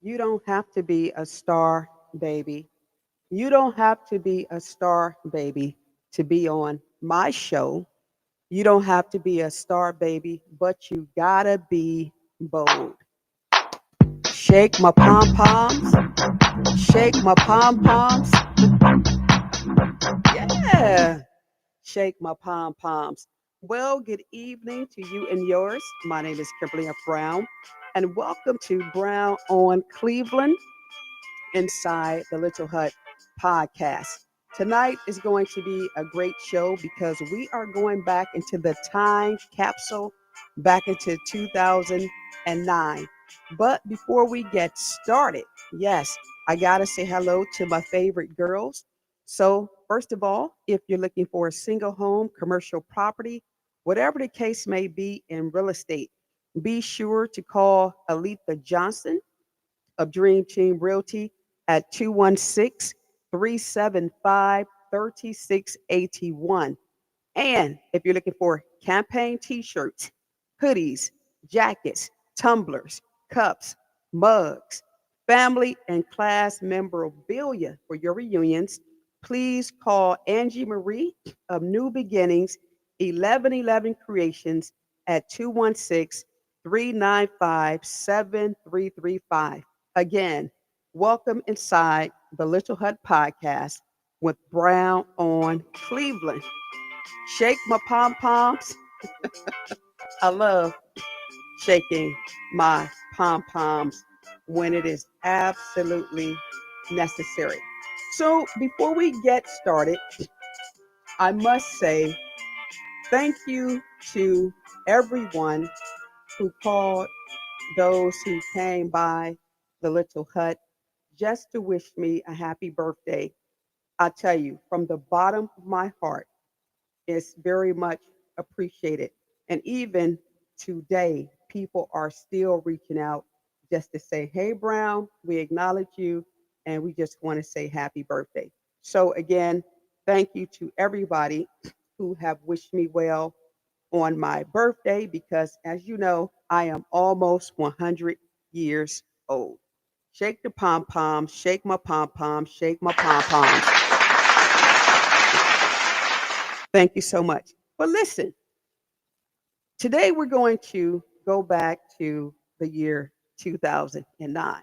You don't have to be a star, baby. You don't have to be a star, baby, to be on my show. You don't have to be a star, baby, but you gotta be bold. Shake my pom poms, shake my pom poms. Yeah, shake my pom poms. Well, good evening to you and yours. My name is Kimberly Brown, and welcome to Brown on Cleveland inside the Little Hut podcast. Tonight is going to be a great show because we are going back into the time capsule back into 2009. But before we get started, yes, I got to say hello to my favorite girls. So, first of all, if you're looking for a single home, commercial property, whatever the case may be in real estate, be sure to call Aletha Johnson of Dream Team Realty at 216 375 3681. And if you're looking for campaign t shirts, hoodies, jackets, tumblers, cups, mugs, family and class memorabilia for your reunions, please call Angie Marie of New Beginnings 1111 Creations at 216 395 7335. Again, welcome inside the Little Hut podcast with Brown on Cleveland. Shake my pom poms. I love shaking my pom poms when it is absolutely necessary. So, before we get started, I must say thank you to everyone who called, those who came by the Little Hut just to wish me a happy birthday. I tell you, from the bottom of my heart, it's very much appreciated. And even today, people are still reaching out just to say, hey, Brown, we acknowledge you and we just want to say happy birthday. So, again, thank you to everybody who have wished me well on my birthday because, as you know, I am almost 100 years old. Shake the pom poms, shake my pom poms, shake my pom poms. Thank you so much. But listen, today we're going to go back to the year 2009.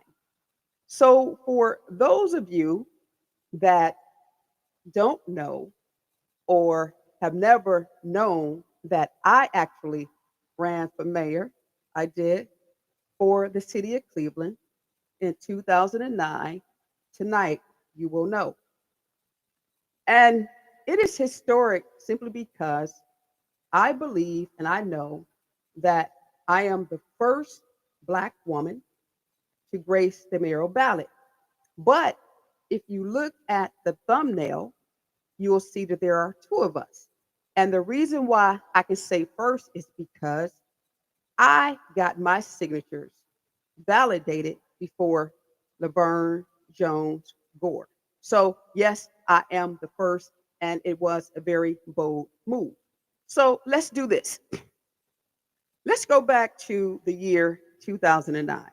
So, for those of you that don't know or have never known that I actually ran for mayor, I did for the city of Cleveland in 2009. Tonight, you will know. And it is historic simply because I believe and I know that I am the first Black woman to grace the mayoral ballot. But if you look at the thumbnail, you will see that there are two of us. And the reason why I can say first is because I got my signatures validated before Laverne Jones-Gore. So, yes, I am the first, and it was a very bold move. So, let's do this. Let's go back to the year 2009.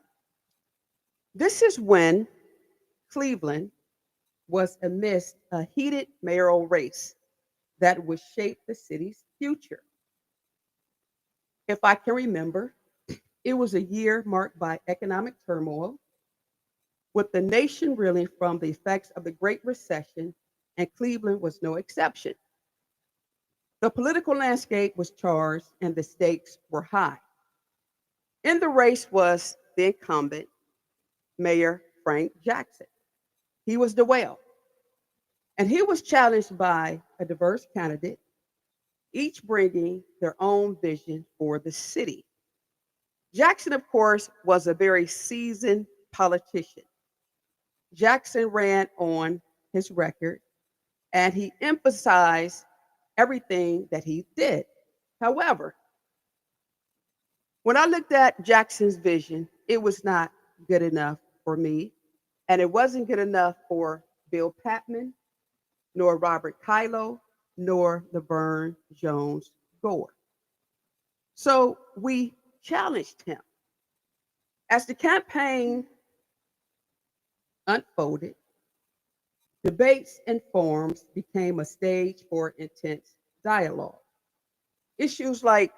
This is when Cleveland was amidst a heated mayoral race that would shape the city's future. If I can remember, it was a year marked by economic turmoil, with the nation reeling from the effects of the Great Recession, and Cleveland was no exception. The political landscape was charged and the stakes were high. In the race was the incumbent, Mayor Frank Jackson. He was the whale, and he was challenged by a diverse candidate, each bringing their own vision for the city. Jackson, of course, was a very seasoned politician. Jackson ran on his record and he emphasized everything that he did. However, when I looked at Jackson's vision, it was not good enough for me, and it wasn't good enough for Bill Patton, nor Robert Kylo, nor Laverne Jones-Gore. So we challenged him. As the campaign unfolded. Debates and forums became a stage for intense dialogue. Issues like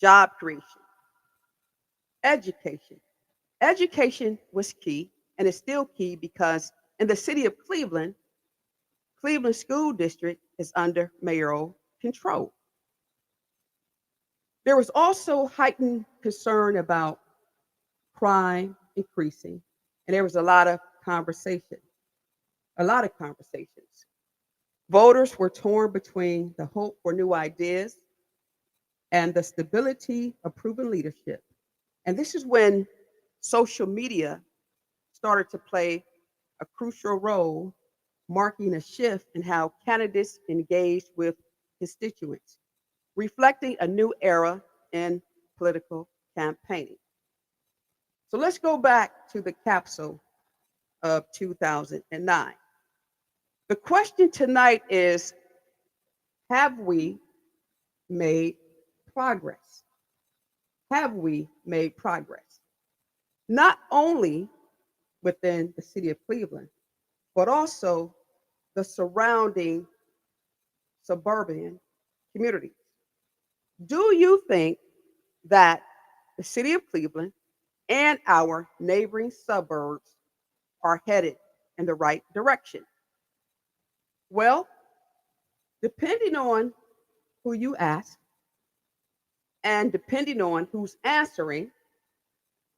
job creation, education. Education was key and is still key because in the city of Cleveland, Cleveland School District is under mayoral control. There was also heightened concern about crime increasing, and there was a lot of conversations. Voters were torn between the hope for new ideas and the stability of proven leadership. And this is when social media started to play a crucial role, marking a shift in how candidates engaged with constituents, reflecting a new era in political campaigning. So let's go back to the capsule of 2009. The question tonight is, have we made progress? Have we made progress? Not only within the city of Cleveland, but also the surrounding suburban communities. Do you think that the city of Cleveland and our neighboring suburbs are headed in the right direction? Well, depending on who you ask and depending on who's answering,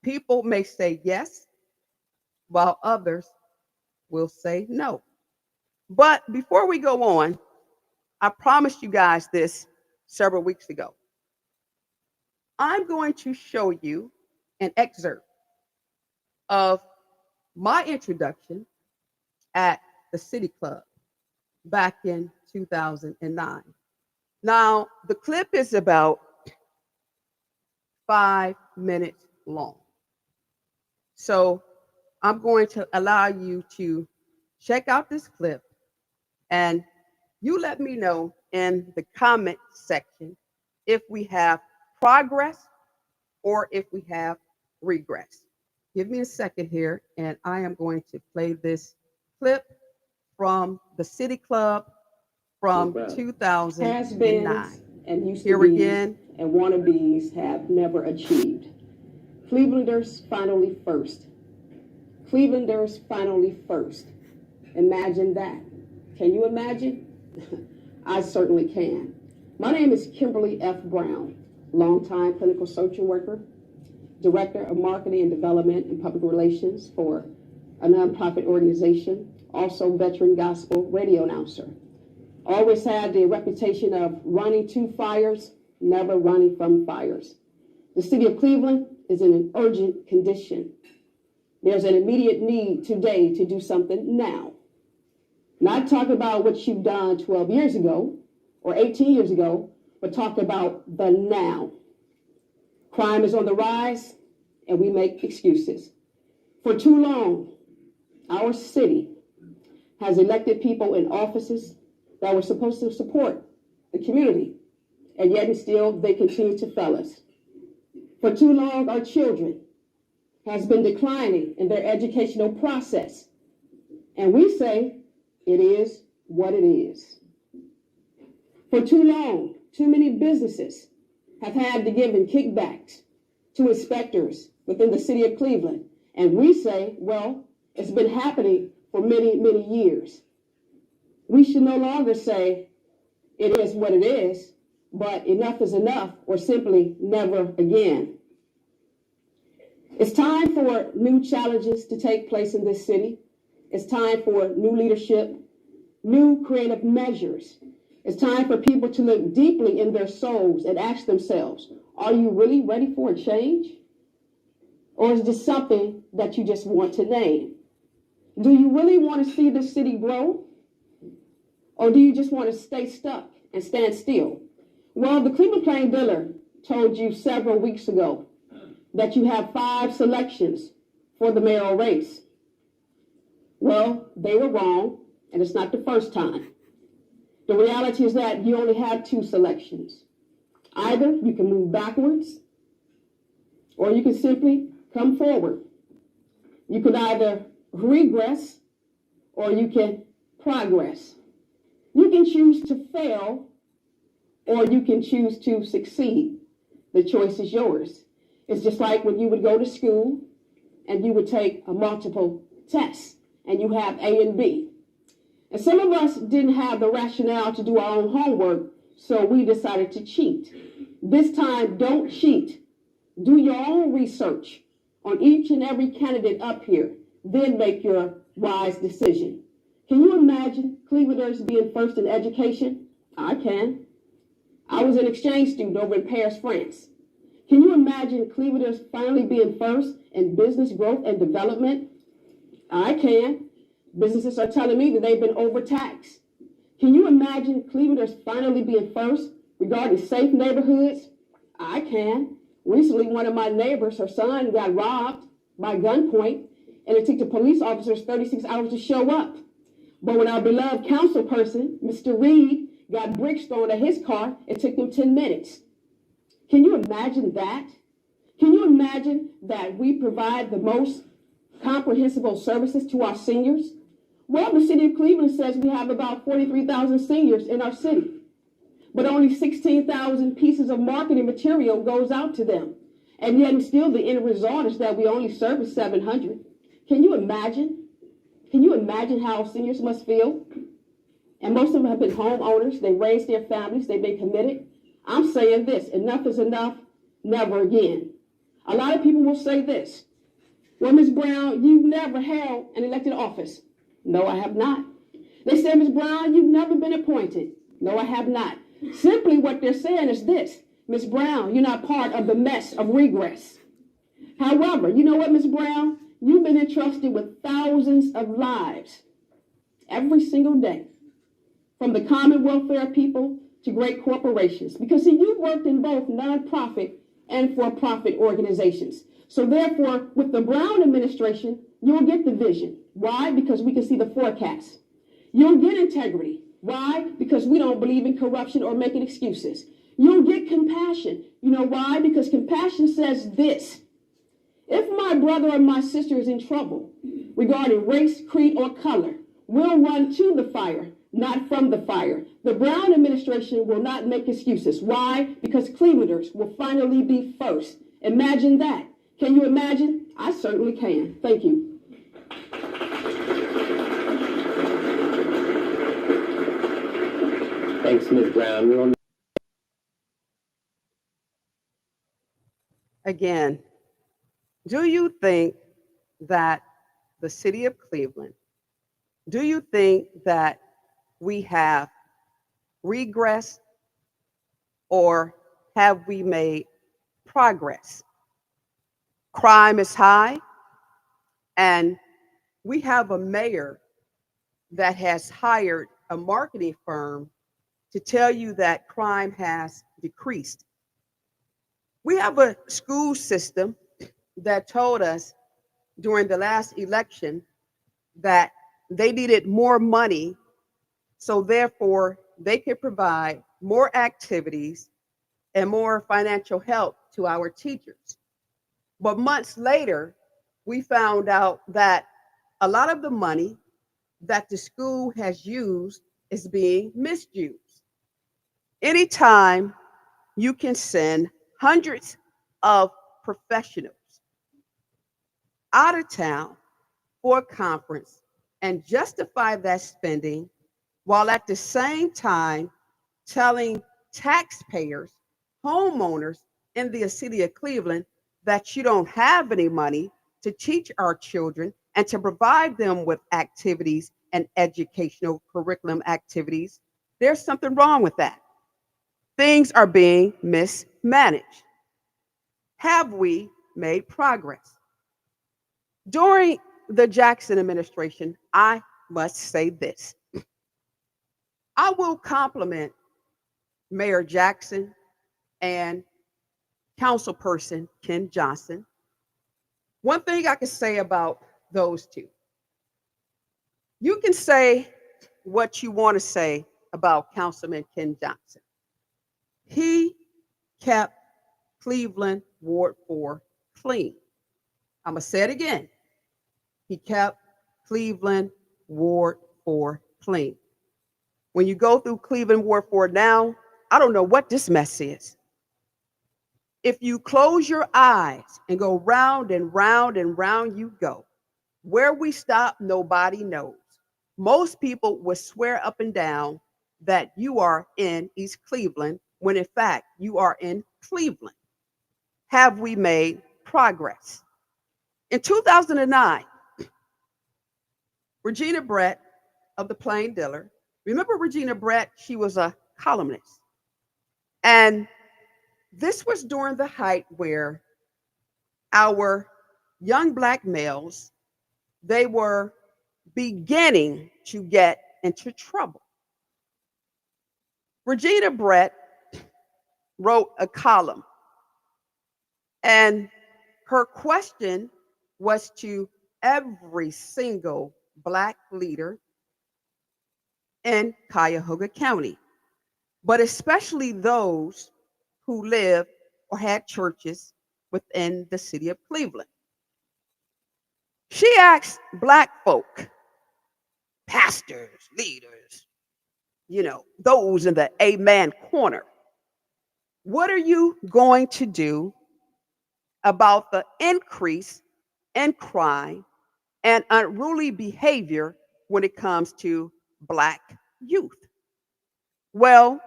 people may say yes, while others will say no. But before we go on, I promised you guys this several weeks ago. I'm going to show you an excerpt of my introduction at the City Club back in 2009. Now, the clip is about 5 minutes long. So I'm going to allow you to check out this clip and you let me know in the comment section if we have progress or if we have regress. Give me a second here and I am going to play this clip from the City Club from 2009. Has-beens and used Here to be's again. and wannabes have never achieved. Clevelanders finally first. Clevelanders finally first. Imagine that. Can you imagine? I certainly can. My name is Kimberly F. Brown, longtime clinical social worker, Director of Marketing and Development and Public Relations for a nonprofit organization, also veteran gospel radio announcer. Always had the reputation of running to fires, never running from fires. The city of Cleveland is in an urgent condition. There's an immediate need today to do something now. Not talk about what you've done 12 years ago or 18 years ago, but talk about the now. Crime is on the rise, and we make excuses. For too long, our city has elected people in offices that were supposed to support the community, and yet and still they continue to fail us. For too long, our children has been declining in their educational process, and we say it is what it is. For too long, too many businesses have had to give in kickbacks to inspectors within the city of Cleveland, and we say, well, it's been happening for many, many years. We should no longer say it is what it is, but enough is enough, or simply never again. It's time for new challenges to take place in this city. It's time for new leadership, new creative measures. It's time for people to look deeply in their souls and ask themselves, are you really ready for a change? Or is it just something that you just want to name? Do you really want to see this city grow? Or do you just want to stay stuck and stand still? Well, the Cleveland Plain Dealer told you several weeks ago that you have 5 selections for the mayoral race. Well, they were wrong, and it's not the first time. The reality is that you only have 2 selections. Either you can move backwards, or you can simply come forward. You can either regress or you can progress. You can choose to fail or you can choose to succeed. The choice is yours. It's just like when you would go to school and you would take a multiple test and you have A and B. And some of us didn't have the rationale to do our own homework, so we decided to cheat. This time, don't cheat. Do your own research on each and every candidate up here, then make your wise decision. Can you imagine Clevelanders being first in education? I can. I was an exchange student over in Paris, France. Can you imagine Clevelanders finally being first in business growth and development? I can. Businesses are telling me that they've been overtaxed. Can you imagine Clevelanders finally being first regarding safe neighborhoods? I can. Recently, one of my neighbors, her son got robbed by gunpoint, and it took the police officers 36 hours to show up. But when our beloved council person, Mr. Reed, got bricks thrown at his car, it took him 10 minutes. Can you imagine that? Can you imagine that we provide the most comprehensive services to our seniors? Well, the city of Cleveland says we have about 43,000 seniors in our city, but only 16,000 pieces of marketing material goes out to them. And yet and still the end result is that we only service 700. Can you imagine? Can you imagine how seniors must feel? And most of them have been homeowners. They raised their families. They've been committed. I'm saying this, enough is enough, never again. A lot of people will say this: well, Ms. Brown, you've never held an elected office. No, I have not. They say, Ms. Brown, you've never been appointed. No, I have not. Simply what they're saying is this: Ms. Brown, you're not part of the mess of regress. However, you know what, Ms. Brown? You've been entrusted with thousands of lives every single day, from the common welfare people to great corporations. Because see, you've worked in both nonprofit and for-profit organizations. So therefore, with the Brown administration, you'll get the vision. Why? Because we can see the forecast. You'll get integrity. Why? Because we don't believe in corruption or making excuses. You'll get compassion. You know why? Because compassion says this: if my brother or my sister is in trouble regarding race, creed, or color, we'll run to the fire, not from the fire. The Brown administration will not make excuses. Why? Because Clevelanders will finally be first. Imagine that. Can you imagine? I certainly can. Thank you. Thanks, Ms. Brown. Again, do you think that the city of Cleveland, do you think that we have regressed or have we made progress? Crime is high, and we have a mayor that has hired a marketing firm to tell you that crime has decreased. We have a school system that told us during the last election that they needed more money, so therefore they could provide more activities and more financial help to our teachers. But months later, we found out that a lot of the money that the school has used is being misused. Anytime you can send hundreds of professionals out of town for a conference and justify that spending while at the same time telling taxpayers, homeowners in the city of Cleveland that you don't have any money to teach our children and to provide them with activities and educational curriculum activities, there's something wrong with that. Things are being mismanaged. Have we made progress? During the Jackson administration, I must say this: I will compliment Mayor Jackson and Councilperson Ken Johnson. One thing I can say about those two: you can say what you want to say about Councilman Ken Johnson. He kept Cleveland Ward 4 clean. I'm going to say it again. He kept Cleveland Ward 4 clean. When you go through Cleveland Ward 4 now, I don't know what this mess is. If you close your eyes and go round and round and round you go, where we stop, nobody knows. Most people would swear up and down that you are in East Cleveland when in fact you are in Cleveland. Have we made progress? In 2009, Regina Brett of the Plain Dealer, remember Regina Brett? She was a columnist. And this was during the height where our young Black males, they were beginning to get into trouble. Regina Brett wrote a column, and her question was to every single Black leader in Cuyahoga County, but especially those who lived or had churches within the city of Cleveland. She asked Black folk, pastors, leaders, those in the amen corner, what are you going to do about the increase in crime and unruly behavior when it comes to Black youth? Well,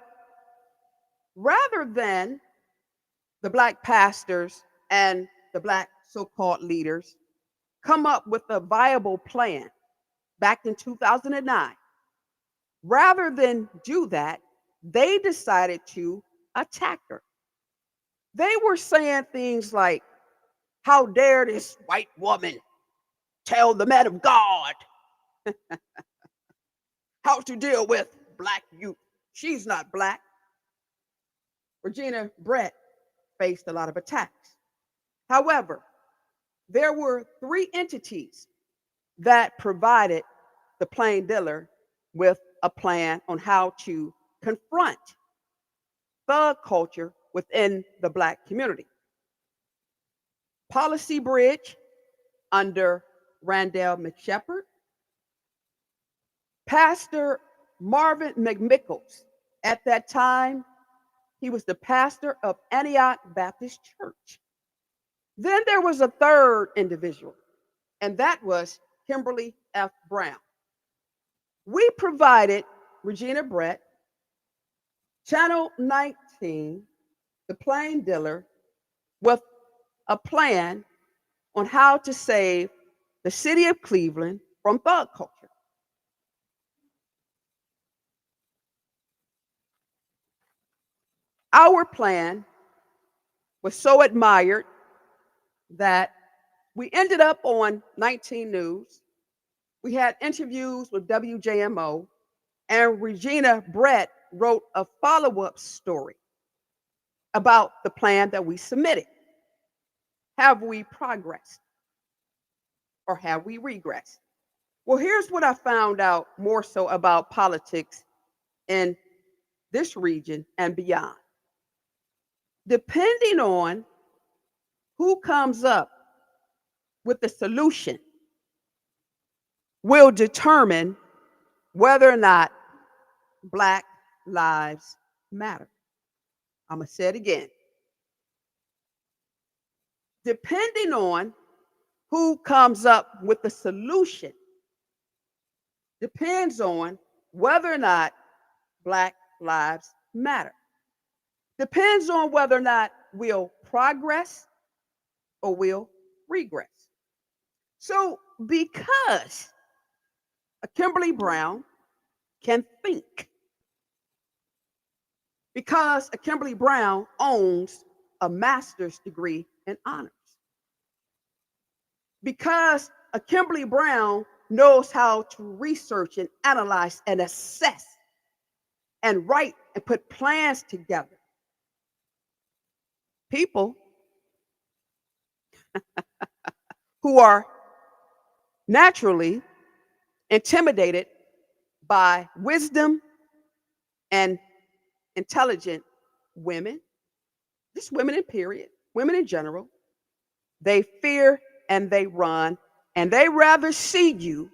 rather than the Black pastors and the Black so-called leaders come up with a viable plan back in 2009, rather than do that, they decided to attack her. They were saying things like, how dare this white woman tell the man of God how to deal with Black youth? She's not Black. Regina Brett faced a lot of attacks. However, there were 3 entities that provided the Plain Dealer with a plan on how to confront thug culture within the Black community. Policy Bridge under Randall McShepard, Pastor Marvin McMickles. At that time, he was the pastor of Antioch Baptist Church. Then there was a third individual, and that was Kimberly F. Brown. We provided Regina Brett, Channel 19, the Plain Dealer, with a plan on how to save the city of Cleveland from thug culture. Our plan was so admired that we ended up on 19 News. We had interviews with WJMO, and Regina Brett wrote a follow-up story about the plan that we submitted. Have we progressed or have we regressed? Well, here's what I found out more so about politics in this region and beyond. Depending on who comes up with the solution will determine whether or not Black lives matter. I'm going to say it again. Depending on who comes up with the solution depends on whether or not Black lives matter. Depends on whether or not we'll progress or we'll regress. So because a Kimberly Brown can think, because a Kimberly Brown owns a master's degree in honors, because a Kimberly Brown knows how to research and analyze and assess and write and put plans together, people who are naturally intimidated by wisdom and intelligent women, just women in period, women in general, they fear and they run And they rather see you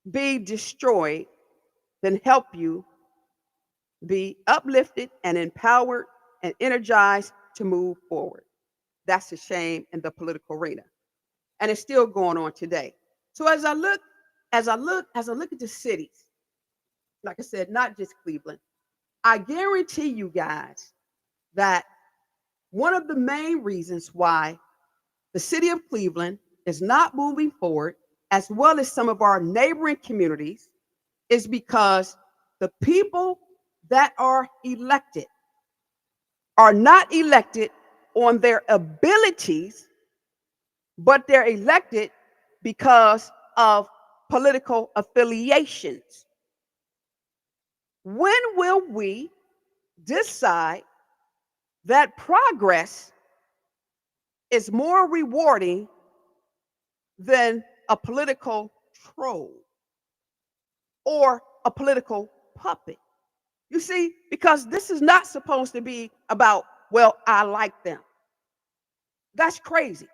be destroyed than help you be uplifted and empowered and energized to move forward. That's a shame in the political arena. And it's still going on today. So as I look at the cities, like I said, not just Cleveland, I guarantee you guys that one of the main reasons why the city of Cleveland is not moving forward, as well as some of our neighboring communities, is because the people that are elected are not elected on their abilities, but they're elected because of political affiliations. When will we decide that progress is more rewarding than a political troll or a political puppet? You see, because this is not supposed to be about, well, I like them. That's crazy.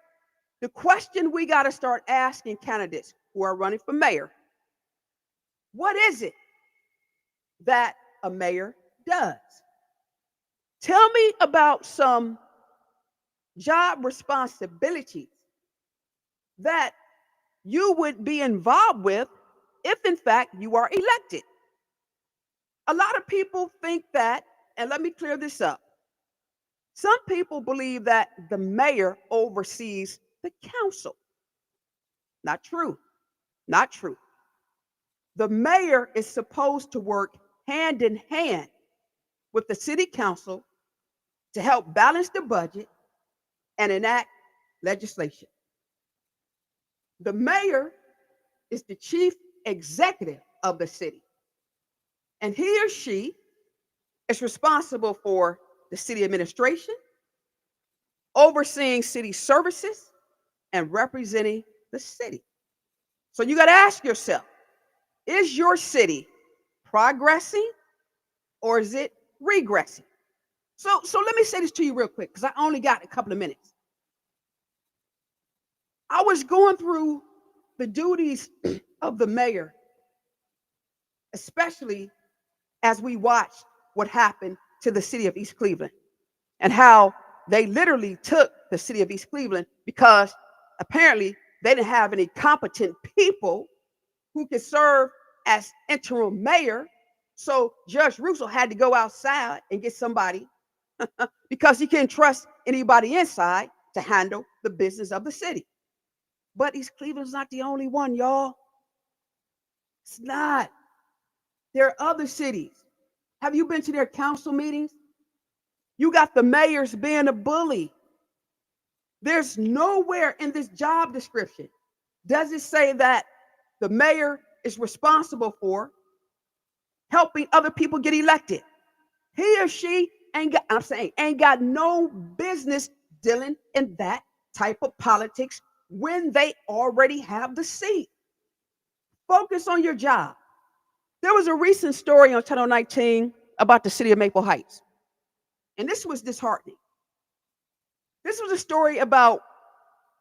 The question we got to start asking candidates who are running for mayor, what is it that a mayor does? Tell me about some job responsibilities that you would be involved with if, in fact, you are elected. A lot of people think that, and let me clear this up. Some people believe that the mayor oversees the council. Not true. Not true. The mayor is supposed to work hand in hand with the city council to help balance the budget and enact legislation. The mayor is the chief executive of the city, and he or she is responsible for the city administration, overseeing city services, and representing the city. So you got to ask yourself, is your city progressing or is it regressing? So let me say this to you real quick because I only got a couple of minutes. I was going through the duties of the mayor, especially as we watched what happened to the city of East Cleveland and how they literally took the city of East Cleveland because apparently they didn't have any competent people who could serve as interim mayor. So Judge Russo had to go outside and get somebody because he couldn't trust anybody inside to handle the business of the city. But East Cleveland's not the only one, y'all. It's not. There are other cities. Have you been to their council meetings? You got the mayors being a bully. There's nowhere in this job description does it say that the mayor is responsible for helping other people get elected. He or she ain't got no business dealing in that type of politics when they already have the seat. Focus on your job. There was a recent story on Channel 19 about the city of Maple Heights, and this was disheartening. This was a story about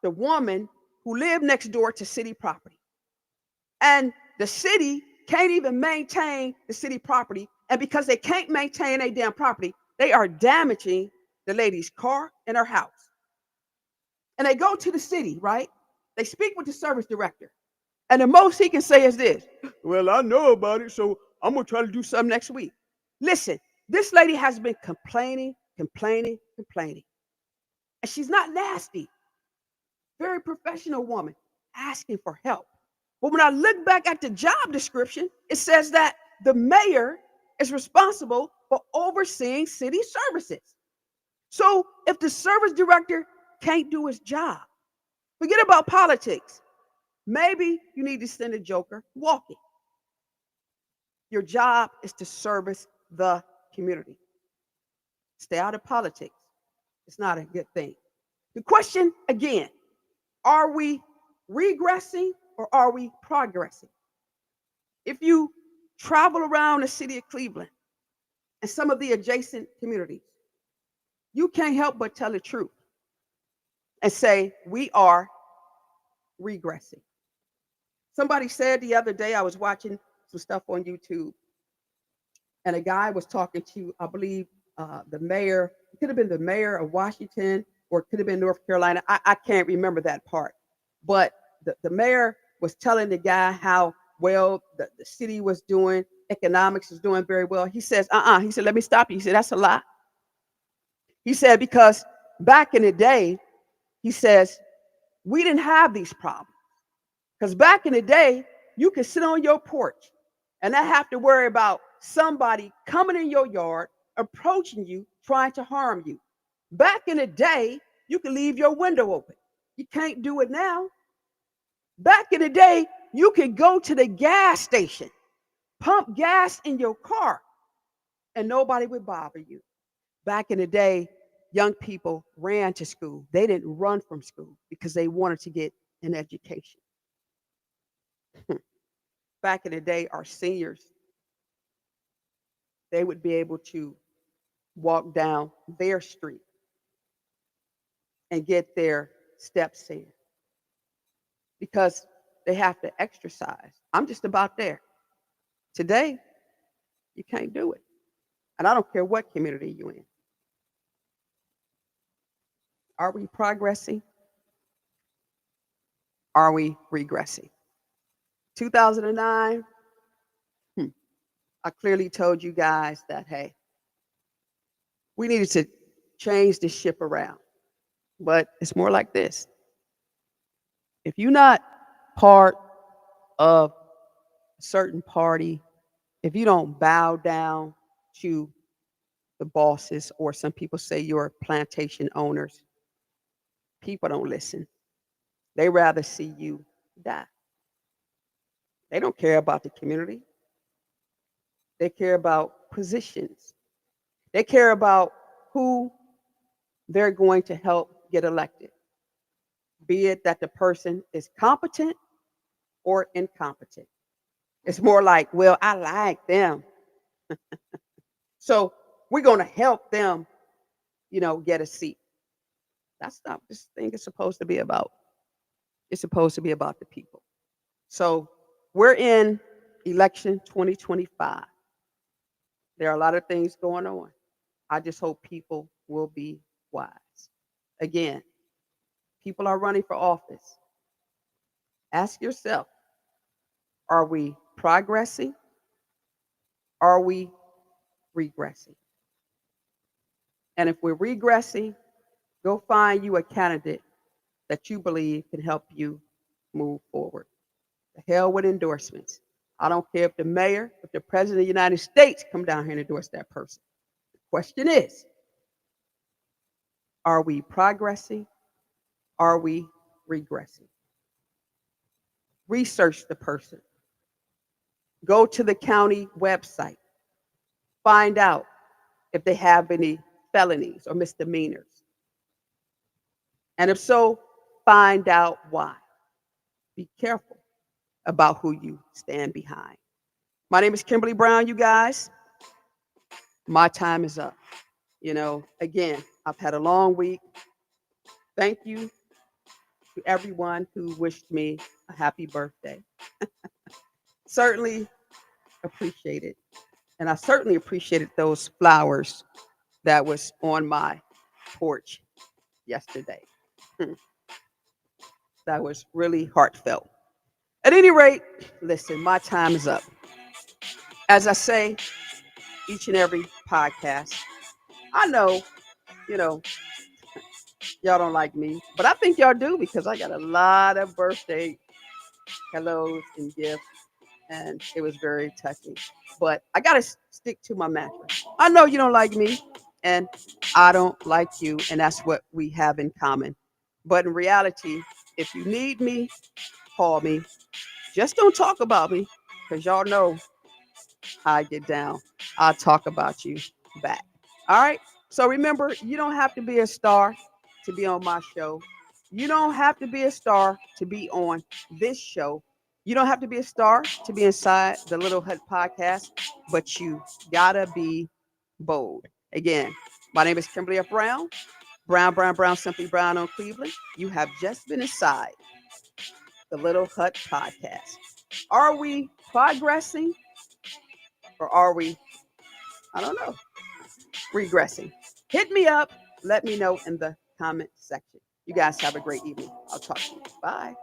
the woman who lived next door to city property, and the city can't even maintain the city property, and because they can't maintain a damn property, they are damaging the lady's car and her house. And they go to the city, right? They speak with the service director. And the most he can say is this: well, I know about it, so I'm going to try to do something next week. Listen, this lady has been complaining. And she's not nasty. Very professional woman asking for help. But when I look back at the job description, it says that the mayor is responsible for overseeing city services. So if the service director can't do his job, forget about politics. Maybe you need to send a joker walking. Your job is to service the community. Stay out of politics. It's not a good thing. The question again, are we regressing or are we progressing? If you travel around the city of Cleveland and some of the adjacent communities, you can't help but tell the truth and say we are regressing. Somebody said the other day, I was watching some stuff on YouTube, and a guy was talking to, I believe, the mayor. It could have been the mayor of Washington, or it could have been North Carolina. I can't remember that part. But the mayor was telling the guy how well the city was doing, economics was doing very well. He says, He said, let me stop you. He said, that's a lie. He said, because back in the day, he says, we didn't have these problems. Because back in the day, you could sit on your porch and not have to worry about somebody coming in your yard, approaching you, trying to harm you. Back in the day, you could leave your window open. You can't do it now. Back in the day, you could go to the gas station, pump gas in your car, and nobody would bother you. Back in the day, young people ran to school. They didn't run from school because they wanted to get an education. Back in the day, our seniors, they would be able to walk down their street and get their steps in because they have to exercise. I'm just about there. Today, you can't do it. And I don't care what community you're in. Are we progressing? Are we regressing? 2009, I clearly told you guys that, hey, we needed to change the ship around. But it's more like this. If you're not part of a certain party, if you don't bow down to the bosses, or some people say you're plantation owners, people don't listen. They rather see you die. They don't care about the community. They care about positions. They care about who they're going to help get elected, be it that the person is competent or incompetent. It's more like, well, I like them, so we're going to help them, get a seat. That's not what this thing is supposed to be about. It's supposed to be about the people. So we're in election 2025. There are a lot of things going on. I just hope people will be wise. Again, people are running for office. Ask yourself, are we progressing? Are we regressing? And if we're regressing, go find you a candidate that you believe can help you move forward. The hell with endorsements. I don't care if the mayor, if the president of the United States come down here and endorse that person. The question is, are we progressing? Are we regressing? Research the person. Go to the county website. Find out if they have any felonies or misdemeanors. And if so, find out why. Be careful about who you stand behind. My name is Kimberly Brown, you guys. My time is up. Again, I've had a long week. Thank you to everyone who wished me a happy birthday. Certainly appreciate it. And I certainly appreciated those flowers that was on my porch yesterday. That was really heartfelt. At any rate, listen, my time is up. As I say each and every podcast, I know, you know, y'all don't like me, but I think y'all do because I got a lot of birthday hellos and gifts, and it was very touching. But I got to stick to my mantra. I know you don't like me, and I don't like you, and that's what we have in common. But in reality, if you need me, call me. Just don't talk about me because y'all know how I get down. I'll talk about you back. All right. So remember, you don't have to be a star to be on my show. You don't have to be a star to be on this show. You don't have to be a star to be inside the Little Hut podcast, but you gotta be bold. Again, my name is Kimberly F. Brown. Brown, Brown, Brown, simply Brown on Cleveland. You have just been inside the Little Hut Podcast. Are we progressing or are we, I don't know, regressing? Hit me up. Let me know in the comment section. You guys have a great evening. I'll talk to you. Bye.